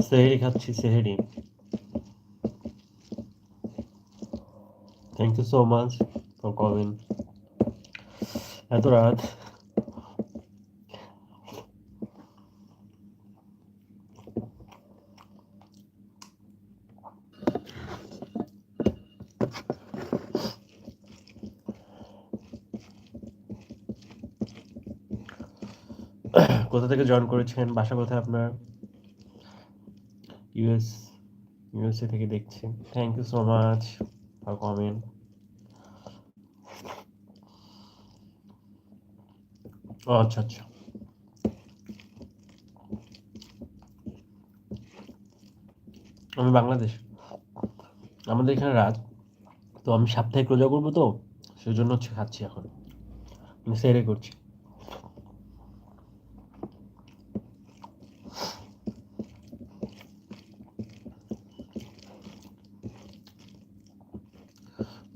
সেহেরি খাচ্ছি, সেহেরি। Thank you so much for coming. এত রাত। কোথা থেকে জয়েন করেছেন, বাসা কোথায় আপনার? ইউএসএ থেকে দেখছি। Thank you so much for coming. ও আচ্ছা আচ্ছা। আমি বাংলাদেশ। আমাদের এখানে রাত, তো আমি সাপ্তাহিক রোজা করবো, তো সেই জন্য হচ্ছে খাচ্ছি এখন, আমি সেরে করছি।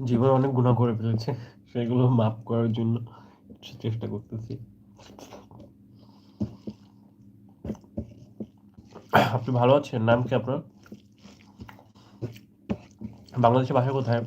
জীবনে অনেক গুনাহ করে ফেলেছে, সেগুলো মাফ করার জন্য চেষ্টা করতেছি। আপনি ভালো আছেন? নাম কি আপনার? বাংলাদেশের বাসা কোথায়?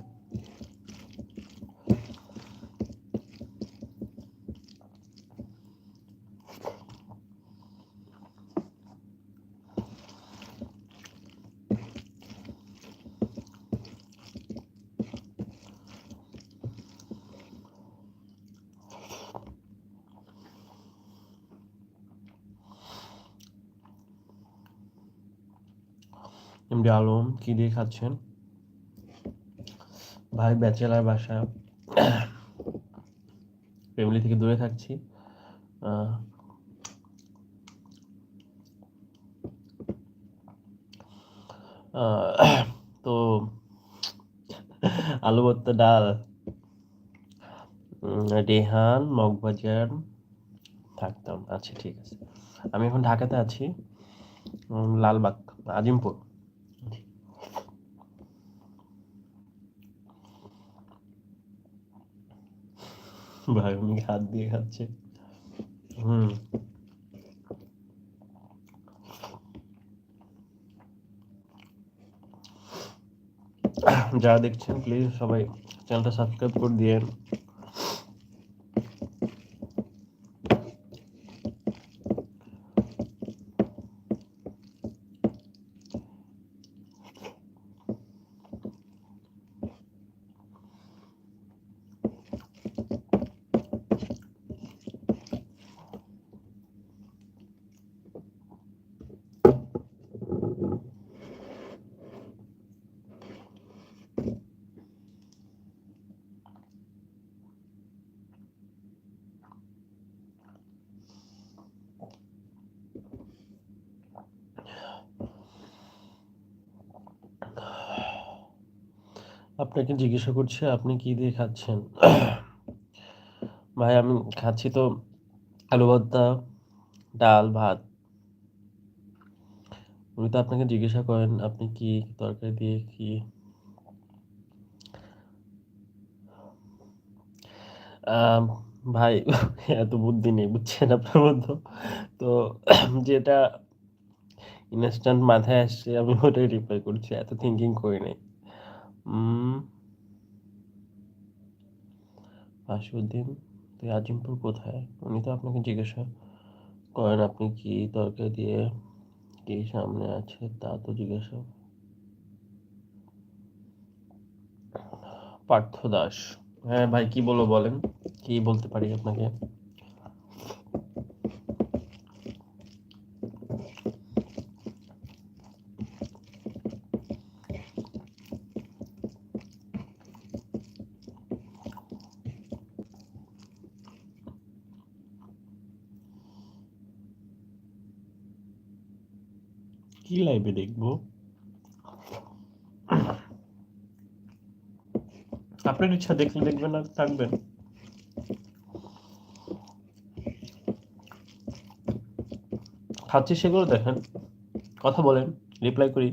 এমডি আলম। কি দিয়ে খাচ্ছেন? ভাই ব্যাচেলার বাসা, ফ্যামিলি থেকে দূরে থাকছি। তো আলু ভর্তা, ডাল, রেহান, মগবাজার থাকতাম। আচ্ছা ঠিক আছে। আমি এখন ঢাকাতে আছি, লালবাগ, আজিমপুর। ভাই উনি হাত দিয়ে খাচ্ছে। হুম। যারা দেখছেন প্লিজ সবাই চ্যানেলটা সাবস্ক্রাইব করে দিয়েন। আপনাকে জিজ্ঞাসা করছি আপনি কি দিয়ে খাচ্ছেন? ভাই আমি খাচ্ছি তো আলু ভর্তা, ডাল, ভাত। উনি তো আপনাকে জিজ্ঞাসা করেন আপনি কি তরকারি দিয়ে কি। আম, ভাই এত বুদ্ধি নেই বুঝছেন আপনার মধ্যে, তো যেটা ইনস্ট্যান্ট মাথায় আসছে আমি ওটাই রিপ্লাই করছি, এত থিঙ্কিং করি নাই। আশুদ্দিন, তুই আজিমপুর কোথায়? উনি তো আপনাকে জিজ্ঞাসা করেন আপনি কি তরকারি দিয়ে কি সামনে আছে, তা তো জিজ্ঞাসা। পার্থ দাস। হ্যাঁ ভাই কি বলবো বলেন, কি বলতে পারি আপনাকে? কি লাইভে দেখবো? আপনার ইচ্ছা, দেখলে দেখবেন না থাকবেন। খাচ্ছি সেগুলো দেখেন, কথা বলেন, রিপ্লাই করি।